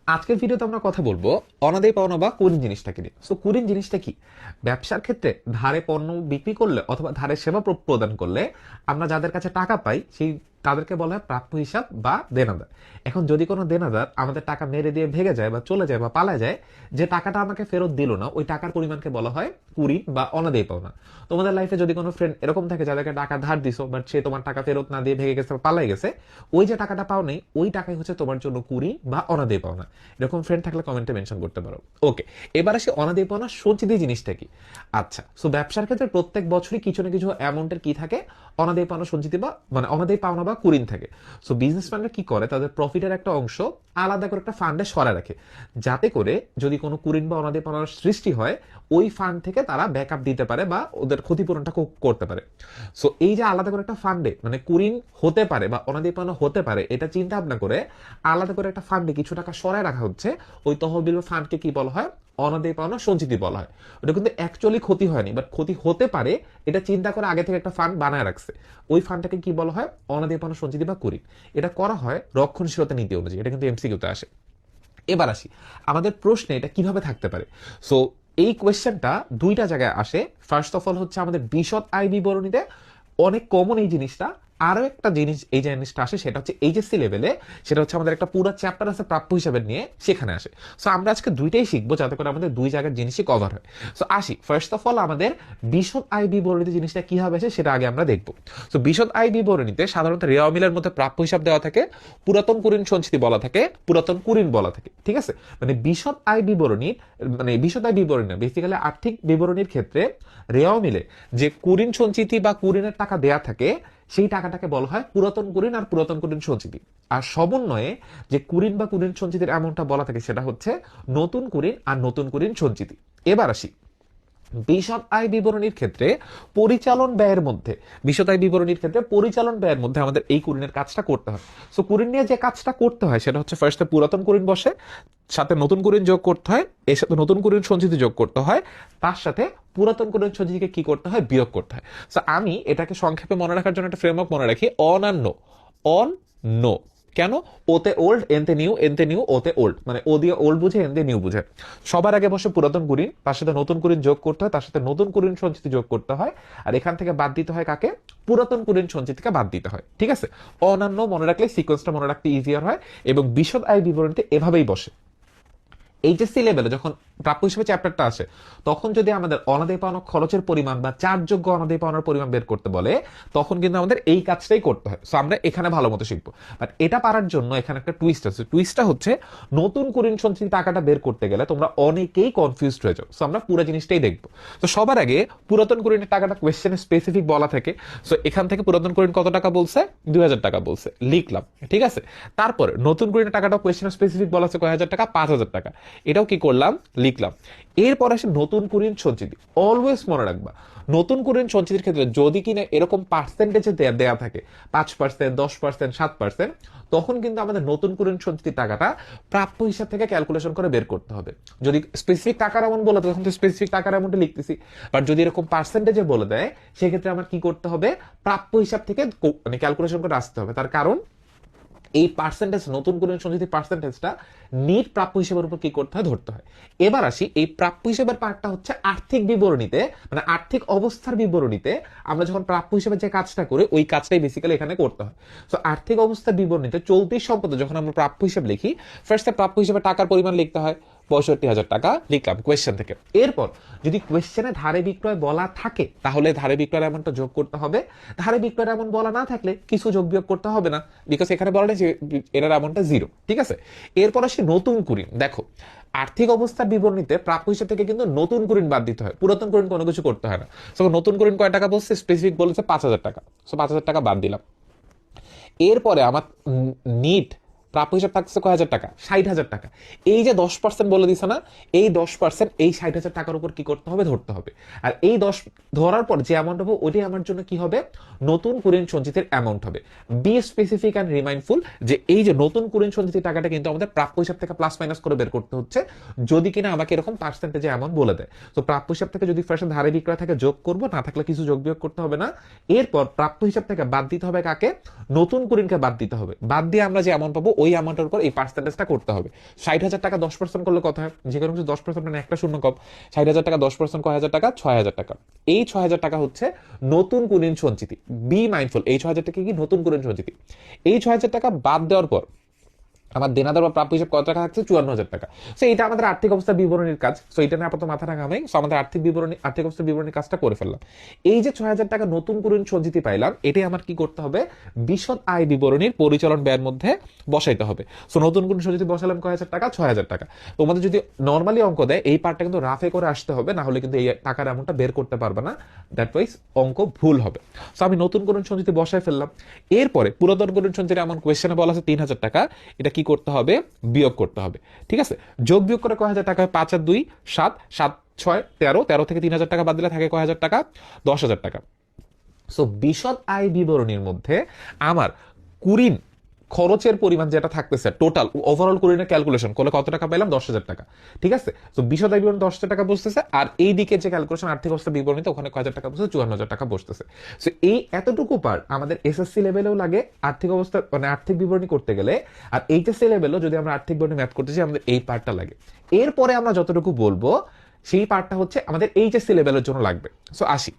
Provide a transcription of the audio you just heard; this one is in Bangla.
আজকের ভিডিওতে আমরা কথা বলবো অনাদায়ী পাওনা বা কুরিন জিনিসটাকে নিয়ে। সো কুরিন জিনিসটা কি? ব্যবসার ক্ষেত্রে ধারে পণ্য বিক্রি করলে অথবা ধারে সেবা প্রদান করলে আমরা যাদের কাছে টাকা পাই সেই তাদেরকে বলা হয় প্রাপ্য হিসাব বা দেনাদার। এখন যদি কোনো দেনাদার আমাদের টাকা মেরে দিয়ে ভেগে যায় বা চলে যায় বা পালা যায়, যে টাকাটা আমাকে ফেরত দিল না ওই টাকার পরিমাণকে বলা হয় কুরিন বা অনাদায়ী পাওনা। তোমাদের লাইফে যদি কোনো ফ্রেন্ড এরকম থাকে যাদেরকে টাকা ধার দিছো বাট সে তোমার টাকা ফেরত না দিয়ে ভেগে গেছে বা পালাই গেছে, ওই যে টাকাটা পাও নেই ওই টাকাই হচ্ছে তোমার জন্য কুরিন বা অনাদায়ী পাওনা। এরকম ফ্রেন্ড থাকলে কমেন্টে মেনশন করতে পারো। ওকে, এবার আসি অনাদায়ী পাওনা সঞ্চিতি জিনিসটা কি। আচ্ছা, সো ব্যবসার ক্ষেত্রে প্রত্যেক বছরই কিছু না কিছু অ্যামাউন্টের কি থাকে, অনাদায়ী পাওনা সঞ্চিতি বা মানে অনাদায়ী পাওনা বা কুরিন থাকে। সো বিজনেসম্যানরা কি করে, তাদের প্রফিটের একটা অংশ আলাদা করে একটা ফান্ডে সরায় রাখে, যাতে করে যদি কোনো কুরিন বা অনাদায়ী পাওনার সৃষ্টি হয় ওই ফান্ড থেকে তারা ব্যাকআপ দিতে পারে বা ওদের ক্ষতিপূরণটা করতে পারে। সো এই যে আলাদা করে একটা ফান্ডে মানে কুরিন হতে পারে বা অনাদায়ী পাওনা হতে পারে এটা চিন্তা ভাবনা করে আলাদা করে একটা ফান্ডে কিছু টাকা সরায় রাখা হচ্ছে, ওই তহবিল বা ফান্ডকে কি বলা হয়, অনাদায়ী পাওনা সঞ্চিতি বলা হয়। ওটা কিন্তু অ্যাকচুয়ালি ক্ষতি হয়নি বাট ক্ষতি হতে পারে এটা চিন্তা করে আগে থেকে একটা ফান্ড বানায় রাখছে, ওই ফান্ডটাকে কি বলা হয়, অনাদায়ী পাওনা সঞ্চিতি বা কুরিন। এটা করা হয় রক্ষণশীলতা নীতি অনুযায়ী, এটা কিন্তু এমসিকিউতে আসে। এবার আসি আমাদের প্রশ্নে এটা কিভাবে থাকতে পারে। সো এই কোয়েশ্চেনটা দুইটা জায়গায় আসে। ফার্স্ট অফ অল হচ্ছে আমাদের বিশদ আয় বিবরণীতে অনেক কমন এই জিনিসটা। আরো একটা জিনিস এই যে জিনিসটা আসে সেটা হচ্ছে এইচএসসি লেভেলে, সেটা হচ্ছে আমাদের একটা পুরো চ্যাপ্টার আছে প্রাপ্য হিসাবে নিয়ে, সেখানে আসে। সো আমরা আজকে দুইটাই শিখবো যাতে করে আমাদের দুই জায়গার জিনিসই কভার হয়। সো আসি ফার্স্ট অফ অল আমাদের বিশদ আয় বিবরণীতে জিনিসটা কিভাবে আসে সেটা আগে আমরা দেখবো। সো বিশদ আয় বিবরণীতে সাধারণত রেওয়া মিলের মধ্যে প্রাপ্য হিসাব দেওয়া থাকে, পুরাতন কুরিন সঞ্চিতি বলা থাকে, পুরাতন কুরিন বলা থাকে, ঠিক আছে। মানে বিশদ আয় বিবরণী মানে বিশদ আয় বিবরণী না, বেসিক্যালি আর্থিক বিবরণীর ক্ষেত্রে রেওয়া মিলে যে কুরিন সঞ্চিতি বা কুরিনের টাকা দেয়া থাকে সেই টাকাটাকে বলা হয় পুরাতন কুরিন আর পুরাতন কুরিন সঞ্চিতি। আর সমন্বয়ে যে কুরিন বা কুরিন সঞ্চিতির অ্যামাউন্টটা বলা থাকে সেটা হচ্ছে নতুন কুরিন আর নতুন কুরিন সঞ্চিতি। এবার আসি বিশদ আয় বিবরণীর ক্ষেত্রে পরিচালন ব্যয়ের মধ্যে, বিশদ আয় বিবরণীর ক্ষেত্রে পরিচালন ব্যয়ের মধ্যে আমাদের এই কুরিনের কাজটা করতে হয়। সো কুরিন নিয়ে যে কাজটা করতে হয় সেটা হচ্ছে ফার্স্টে পুরাতন কুরিন বসে, সাথে নতুন কুরিন যোগ করতে হয়, এর সাথে নতুন কুরিন সঞ্চিতি যোগ করতে হয়, তার সাথে পুরাতন কুরিন সঞ্চিতিকে কি করতে হয়, বিয়োগ করতে হয়। সো আমি এটাকে সংক্ষেপে মনে রাখার জন্য একটা ফ্রেমওয়ার্ক মনে রাখি, অন আর নো। অন নো কেন, ওতে ওল্ড এনতে নিউ, এনতে নিউ ওতে ওল্ড, মানে ও দিয়ে ওল্ড বুঝে এন দিয়ে নিউ বুঝে। সবার আগে বসে পুরাতন কুরিন, তার সাথে নতুন কুরিন যোগ করতে হয়, তার সাথে নতুন কুরিন সঞ্চিতি যোগ করতে হয়, আর এখান থেকে বাদ দিতে হয় কাকে, পুরাতন কুরিন সঞ্চিতিকে বাদ দিতে হয়, ঠিক আছে। অন্যান্য মনে রাখলে সিকোয়েন্সটা মনে রাখতে ইজিয়ার হয় এবং বিশদ আয় বিবরণীতে এভাবেই বসে। এইচএসসি লেভেলে যখন প্রাপ্য হিসেবে চ্যাপ্টারটা আসে তখন যদি আমাদের অনাদায়ী পাওনা খরচের পরিমাণ বা চার্জযোগ্য অনাদায়ী পাওনার পরিমাণ বের করতে বলে তখন কিন্তু আমাদের এই কাজটাই করতে হয়। সো আমরা এখানে ভালো মতো শিখবো। বাট এটা পারার জন্য এখানে একটা টুইস্ট আছে, টুইস্টটা হচ্ছে নতুন কুরিন সঞ্চিতি টাকাটা বের করতে গেলে তোমরা অনেকেই কনফিউজড হয়ে যাও। সো আমরা পুরো জিনিসটাই দেখবো। তো সবার আগে পুরাতন কুরিনের টাকাটা কোয়েশ্চেনে স্পেসিফিক বলা থাকে। সো এখান থেকে পুরাতন কুরিন কত টাকা বলছে, 2000 টাকা বলছে, লিখলাম, ঠিক আছে। তারপরে নতুন কুরিনের টাকাটা কোয়েশ্চেনে স্পেসিফিক বলা আছে কয় হাজার টাকা, 5000 টাকা, এটাও কি করলাম, লিখলাম। এরপর আসে নতুন কুরিন সঞ্চিতি। অলওয়েজ মনে রাখবা নতুন কুরিন সঞ্চিতির ক্ষেত্রে যদি কিনা এরকম পার্সেন্টেজে দেয়া থাকে 5%, 10%, 7%, তখন কিন্তু আমাদের নতুন কুরিন সঞ্চিতির টাকাটা প্রাপ্য হিসাব থেকে ক্যালকুলেশন করে বের করতে হবে। যদি স্পেসিফিক টাকার অ্যামাউন্ট বলে তখন তো স্পেসিফিক টাকার অ্যামাউন্টে লিখতেছি, বাট যদি এরকম পার্সেন্টেজে বলে দেয় সেক্ষেত্রে আমার কি করতে হবে, প্রাপ্য হিসাব থেকে মানে ক্যালকুলেশন করে আসতে হবে। তার কারণ এই পার্সেন্টেজ নতুন কুরিন সঞ্চিতির পার্সেন্টেজটা নিট প্রাপ্য হিসেবের উপর কি করতে হয়, ধরতে হয়। এবার আসি এই প্রাপ্য হিসেবের পার্টটা হচ্ছে আর্থিক বিবরণীতে মানে আর্থিক অবস্থার বিবরণীতে আমরা যখন প্রাপ্য হিসেবে যে কাজটা করি ওই কাজটাই বেসিক্যালি এখানে করতে হয়। সো আর্থিক অবস্থার বিবরণীতে চলতি সম্পদে যখন আমরা প্রাপ্য হিসেবে লিখি ফার্স্টে প্রাপ্য হিসেবে টাকার পরিমাণ লিখতে হয়, 65,000 টাকা লিখলাম কোয়েশ্চেন থেকে। এরপর যদি কোয়েশ্চেনে ধারে বিক্রয় বলা থাকে তাহলে ধারে বিক্রয়ের অ্যামাউন্টটা যোগ করতে হবে, ধারে বিক্রয়ের অ্যামাউন্ট বলা না থাকলে কিছু যোগ বিয়োগ করতে হবে না, বিকজ এখানে বলা নেই যে এটার অ্যামাউন্টটা 0, ঠিক আছে। এরপর আসি নতুন কুরিন। দেখো আর্থিক অবস্থার বিবরণীতে প্রাপ্য হিসাব থেকে কিন্তু নতুন কুরিন বাদ দিতে হয়, পুরাতন কুরিন কোনো কিছু করতে হয় না। সো নতুন কুরিন কয় টাকা বলছে, স্পেসিফিক বলেছে 5000 টাকা, সো 5000 টাকা বাদ দিলাম। এরপরে আমার নিট প্রাপ্য হিসাব থাকছে কয় হাজার টাকা, 60,000 টাকা। এই যে 10% বলে দিছে না, এই 10% এই 60,000 টাকার উপর কি করতে হবে, ধরতে হবে। আর এই 10 ধরার পর যে অ্যামাউন্ট হবে ওইটাই আমার জন্য কি হবে, নতুন কুরিন সঞ্চিতির অ্যামাউন্ট হবে। বি স্পেসিফিক অ্যান্ড রিমাইন্ডফুল যে এই যে নতুন কুরিন সঞ্চিতির টাকাটা কিন্তু আমাদের প্রাপ্য হিসাব থেকে প্লাস মাইনাস করে বের করতে হচ্ছে যদি কিনা আমাকে এরকম পার্সেন্টেজে অ্যামাউন্ট বলে দেয়। তো প্রাপ্য হিসাব থেকে যদি ফার্স্ট ধারে বিক্রয় থাকে যোগ করবো, না থাকলে কিছু যোগ বিয়োগ করতে হবে না। এরপর প্রাপ্য হিসাব থেকে বাদ দিতে হবে কাকে, নতুন কুরিনকে বাদ দিতে হবে। বাদ দিয়ে আমরা যে অ্যামাউন্ট পাবো ওই অ্যামাউন্টের উপর এই পার্সেন্টেজটা করতে হবে। 60,000 টাকা 10% করলে কত হয়? যে কোনো কিছু 10% মানে একটা শূন্য কম। 60,000 টাকা 10% কয় হাজার টাকা? 6,000 টাকা। এই 6,000 টাকা হচ্ছে নতুন কুলীন সঞ্চিতি। বি মাইন্ডফুল, এই 6,000 টাকা কি নতুন কুলীন সঞ্চিতি। এই 6,000 টাকা বাদ দেওয়ার পর আমার দেনাদার বা প্রাপ্য হিসাব কত টাকা থাকছে? 54,000 টাকা। সো এটা আমাদের আর্থিক অবস্থা বিবরণীর কাজ। সো এটা নিয়ে আপাতত মাথা রাখা সো আমাদের আর্থিক অবস্থা বিবরণীর কাজটা করে ফেললাম। এই যে 6,000 টাকা নতুন কুলীন সঞ্চিতি পাইলাম, এটাই আমার কি করতে হবে? বিশদ আয় বিবরণীর পরিচালন ব্যয়ের মধ্যে বসাইতে হবে। সো নতুন কুলীন সঞ্চিতি বসালাম কয় হাজার টাকা? 6,000 টাকা। তোমাদের যদি নর্মালি অঙ্ক দেয়, এই পার্টটা কিন্তু রাফে করে আসতে হবে, না হলে কিন্তু এই টাকার অ্যামাউন্টটা বের করতে পারবে না। দ্যাট ওয়াইজ অঙ্ক ভুল হবে। সো আমি নতুন কুলীন সঞ্চিতি বসাই ফেললাম। এরপরে পুরাতন কুলীন সঞ্চিতি এমন কোয়েশ্চেনে বলা আছে 3,000 টাকা, এটা কি করতে হবে? বিয়োগ করতে হবে। ঠিক আছে, যোগ বিয়োগ করে কয় হাজার টাকা? 5 আর 2 7, 7 6 13, 13 থেকে 3,000 টাকা বাদ দিলে থাকে কয় হাজার টাকা? 10,000 টাকা। সো বিশদ আয় বিবরণীর মধ্যে আমার কুরিন খরচের পরিমাণ যেটা থাকতেছে, টোটাল ওভারঅল কুরিনের ক্যালকুলেশন করলে কত টাকা পেলাম? 10,000 টাকা। ঠিক আছে, তো বিশদ আয় বিবরণী 10,000 টাকা বসতেছে, আর এই দিকে যে ক্যালকুলেশন আর্থিক অবস্থা বিবরণীতে ওখানে কয় হাজার টাকা বসছে? 54,000 টাকা বসতেছে। সো এই এতটুকু পার্ট আমাদের এসএসসি লেভেলেও লাগে আর্থিক অবস্থা মানে আর্থিক বিবরণী করতে গেলে, আর এইচএসসি লেভেলেও যদি আমরা আর্থিক বিবরণী ম্যাথ করতে চাই আমাদের এই পার্টটা লাগে। এরপরে আমরা যতটুকু বলবো সেই পার্টটা হচ্ছে আমাদের এইচএসসি লেভেলের জন্য লাগবে। সো আসি।